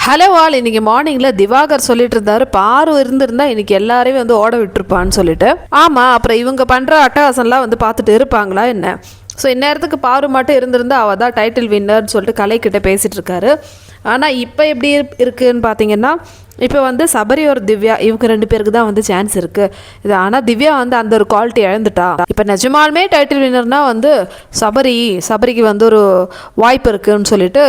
Hello all. இன்றைக்கி மார்னிங்கில் திவாகர் சொல்லிட்டு இருந்தார், பாரு இருந்திருந்தா இன்றைக்கி எல்லாரையும் வந்து ஓட விட்டுருப்பான்னு சொல்லிட்டு. ஆமாம், அப்புறம் இவங்க பண்ணுற அட்டகாசம்லாம் வந்து பார்த்துட்டு இருப்பாங்களா என்ன? ஸோ இந்நேரத்துக்கு பாரு மட்டும் இருந்திருந்தா அவள் தான் டைட்டில் வின்னர்னு சொல்லிட்டு கலைக்கிட்ட பேசிகிட்டு இருக்காரு. ஆனால் இப்போ எப்படி இருக்குன்னு பார்த்தீங்கன்னா, இப்போ வந்து சபரி ஒரு திவ்யா இவங்க 2 பேருக்கு தான் வந்து சான்ஸ் இருக்குது. இது ஆனால் திவ்யா வந்து அந்த ஒரு குவாலிட்டி இழந்துட்டா. இப்போ நிஜமாலுமே டைட்டில் வின்னர்னால் வந்து சபரிக்கு வந்து ஒரு வாய்ப்பு இருக்குதுன்னு சொல்லிட்டு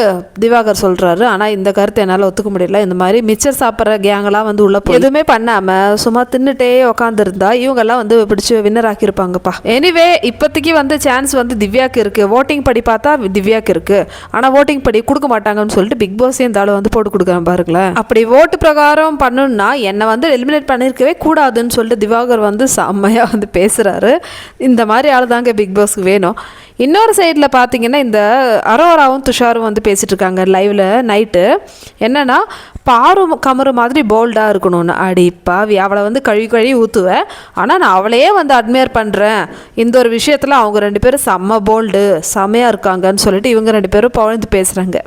திவாகர் சொல்கிறாரு. ஆனால் இந்த கருத்தை என்னால் ஒத்துக்க முடியல. இந்த மாதிரி மிச்சர் சாப்பிட்ற கேங்கெல்லாம் வந்து உள்ள போய் எதுவுமே பண்ணாமல் சும்மா தின்னுட்டே உக்காந்துருந்தா இவங்கெல்லாம் வந்து பிடிச்சி வின்னர் ஆக்கியிருப்பாங்கப்பா. எனிவே இப்போதைக்கு வந்து சான்ஸ் வந்து திவ்யாவுக்கு இருக்குது. ஓட்டிங் படி பார்த்தா திவ்யாவுக்கு இருக்குது. ஆனால் ஓட்டிங் படி கொடுக்க மாட்டாங்கன்னு சொல்லிட்டு பிக் பாஸே இந்த ஆளை வந்து போட்டு கொடுக்குறேன் பாருங்களேன். அப்படி ஓட்டு பிரகாரம் பண்ணணும்னா என்னை வந்து எலிமினேட் பண்ணியிருக்கவே கூடாதுன்னு சொல்லிட்டு திவாகர் வந்து செம்மையாக வந்து பேசுகிறாரு. இந்த மாதிரி ஆள் தாங்க பிக் பாஸ்க்கு வேணும். இன்னொரு சைடில் பார்த்தீங்கன்னா, இந்த அரோராவும் துஷாரும் வந்து பேசிகிட்டு இருக்காங்க லைவில் நைட்டு. என்னென்னா, பாரு கமரு மாதிரி போல்டாக இருக்கணும்னு. அடிப்பாவி, அவளை வந்து கழுவி ஊற்றுவேன். ஆனால் நான் அவளையே வந்து அட்மையர் பண்ணுறேன். இந்த ஒரு விஷயத்தில் அவங்க 2 பேரும் செம்ம போல்டு, செம்மையாக இருக்காங்கன்னு சொல்லிட்டு இவங்க 2 பேரும் பழந்து பேசுகிறாங்க.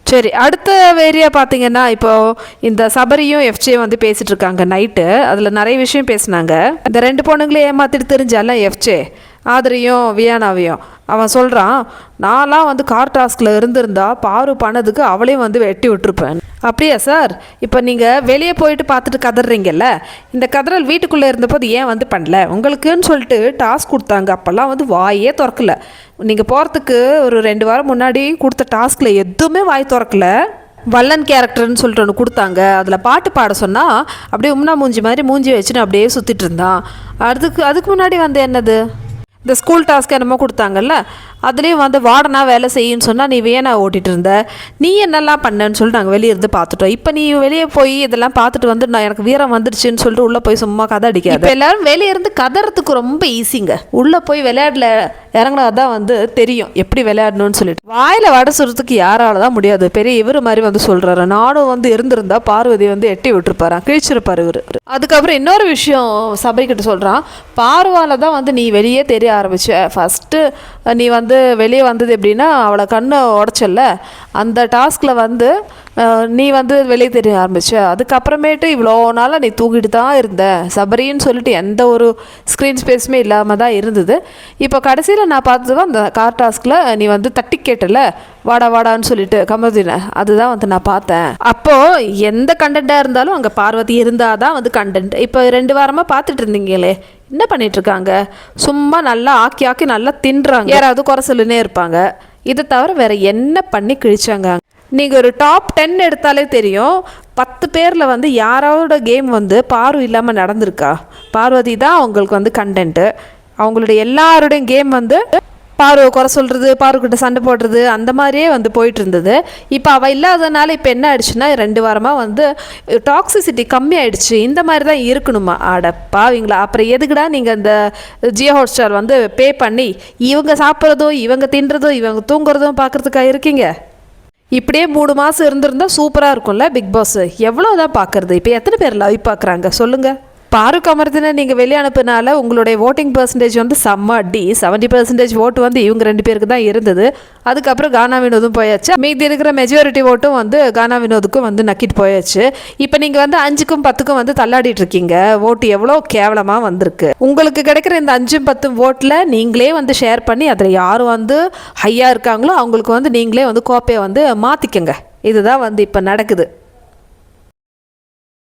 சரி, அடுத்த வேரியாக பார்த்தீங்கன்னா, இப்போது இந்த சபரியும் எஃப்ஜேயும் வந்து பேசிகிட்டு இருக்காங்க நைட்டு. அதில் நிறைய விஷயம் பேசினாங்க. இந்த 2 பொண்ணுங்களே ஏமாற்றிட்டு தெரிஞ்சால எஃப்ஜே ஆதரையும் வியானாவையும். அவன் சொல்கிறான், நான்லாம் வந்து கார் டாஸ்கில் இருந்திருந்தா பாரு பண்ணதுக்கு அவளையும் வந்து வெட்டி விட்டுருப்பேன். அப்படியா சார்? இப்போ நீங்கள் வெளியே போயிட்டு பார்த்துட்டு கதறீங்கல்ல, இந்த கதறல் வீட்டுக்குள்ளே இருந்தபோது ஏன் வந்து பண்ணல? உங்களுக்குன்னு சொல்லிட்டு டாஸ்க் கொடுத்தாங்க, அப்போல்லாம் வந்து வாயே திறக்கல. நீங்கள் போகிறதுக்கு ஒரு 2 வாரம் முன்னாடி கொடுத்த டாஸ்கில் எதுவுமே வாய் திறக்கல. வல்லன் கேரக்டர்னு சொல்லிட்டு ஒன்று கொடுத்தாங்க, அதில் பாட்டு பாட சொன்னால் அப்படியே உம்னா மூஞ்சி மாதிரி மூஞ்சி வச்சுன்னு அப்படியே சுற்றிட்டு இருந்தான். அதுக்கு முன்னாடி வந்து என்னது, இந்த ஸ்கூல் டாஸ்க் என்னமோ கொடுத்தாங்கல்ல, அதுலேயும் வந்து வார்டனாக வேலை செய்யுன்னு சொன்னால் நீ வேணா ஓட்டிகிட்டு இருந்த. நீ என்னெல்லாம் பண்ணேன்னு சொல்லிட்டு நாங்கள் வெளியே இருந்து பார்த்துட்டோம். இப்போ நீ வெளியே போய் இதெல்லாம் பார்த்துட்டு வந்து நான் எனக்கு வீரம் வந்துடுச்சுன்னு சொல்லிட்டு உள்ளே போய் சும்மா கதை அடிக்காது. இப்போ எல்லோரும் வெளியே இருந்து கதறதுக்கு ரொம்ப ஈஸிங்க. உள்ளே போய் விளையாடல இறங்கினாதான் வந்து தெரியும் எப்படி விளையாடணும்னு சொல்லிட்டு. வாயில் வடை சுடுறதுக்கு யாரால தான் முடியாது. பெரிய இவர் மாதிரி வந்து சொல்கிறாரு, நானும் வந்து இருந்திருந்தா பார்வதி வந்து எட்டி விட்டுருப்பாரான், கிழிச்சிருப்பார் இவர். அதுக்கப்புறம் இன்னொரு விஷயம் சபரிக்கிட்ட சொல்கிறான், பார்வால தான் வந்து நீ வெளியே தெரிய ஆரம்பிச்ச. ஃபஸ்ட்டு நீ வந்து வெளியே வந்தது எப்படின்னா, அவளை கண்ணை உடச்சல்ல, அந்த டாஸ்கில் வந்து நீ வந்து வெளியே தெரிய ஆரம்பிச்ச. அதுக்கப்புறமேட்டு இவ்வளோ நாளாக நீ தூங்கிட்டு தான் இருந்த. சபரின்னு சொல்லிட்டு எந்த ஒரு ஸ்க்ரீன் ஸ்பேஸுமே இல்லாமல் தான் இருந்தது. இப்போ கடைசியில் நான் பார்த்தது அந்த கார் டாஸ்கில் நீ வந்து தட்டி கேட்டல, வாடான்னு சொல்லிட்டு கமருதீனை, அதுதான் வந்து நான் பார்த்தேன். அப்போது எந்த கண்டென்ட்டாக இருந்தாலும் அங்கே பார்வதி இருந்தால் தான் வந்து கண்டென்ட். இப்போ 2 வாரமாக பார்த்துட்டு இருந்தீங்களே, என்ன பண்ணிகிட்ருக்காங்க? சும்மா நல்லா ஆக்கி நல்லா தின்றாங்க, யாராவது குறை சொல்லுன்னே இருப்பாங்க. இதை தவிர வேறு என்ன பண்ணி கிழிச்சாங்க? நீங்கள் ஒரு டாப் 10 எடுத்தாலே தெரியும், 10 பேரில் வந்து யாரோட கேம் வந்து பாரு இல்லாமல் நடந்திருக்கா? பார்வதி தான் அவங்களுக்கு வந்து கண்டென்ட்டு. அவங்களுடைய எல்லாருடைய கேம் வந்து பாரு குறை சொல்கிறது, பாருக்கிட்ட சண்டை போடுறது, அந்த மாதிரியே வந்து போயிட்டு இருந்தது. இப்போ அவள் இல்லாததுனால இப்போ என்ன ஆயிடுச்சுன்னா, 2 வாரமாக வந்து டாக்ஸிசிட்டி கம்மி ஆயிடுச்சு. இந்த மாதிரி தான் இருக்கணுமா? அடப்பாவீங்களா, அப்புறம் எதுக்குடா நீங்கள் இந்த ஜியோ ஹாட்ஸ்டார் வந்து பே பண்ணி இவங்க சாப்பிட்றதும் இவங்க தின்றதும் இவங்க தூங்குறதும் பார்க்குறதுக்காக இருக்கீங்க? இப்படியே 3 மாதம் இருந்திருந்தால் சூப்பராக இருக்கும்ல பிக் பாஸ். எவ்வளோதான் பார்க்குறது? இப்போ எத்தனை பேர் லைவ் பார்க்குறாங்க சொல்லுங்கள்? பாரு கமருதீனை நீங்கள் வெளியே அனுப்புனால உங்களுடைய ஓட்டிங் பர்சன்டேஜ் வந்து செம்ம அடி. 70% ஓட்டு வந்து இவங்க 2 பேருக்கு தான் இருந்தது. அதுக்கப்புறம் கானா வினோதும் போயாச்சு. மீதி இருக்கிற மெஜாரிட்டி ஓட்டும் வந்து கானா வினோதுக்கும் வந்து நக்கிட்டு போயாச்சு. இப்போ நீங்கள் வந்து 5க்கும் 10க்கும் வந்து தள்ளாடிட்டு இருக்கீங்க. ஓட்டு எவ்வளோ கேவலமாக வந்திருக்கு. உங்களுக்கு கிடைக்கிற இந்த 5 10 ஓட்டில் நீங்களே வந்து ஷேர் பண்ணி அதில் யார் வந்து ஹையாக இருக்காங்களோ அவங்களுக்கு வந்து நீங்களே வந்து கோப்பையை வந்து மாற்றிக்கங்க. இதுதான் வந்து இப்போ நடக்குது.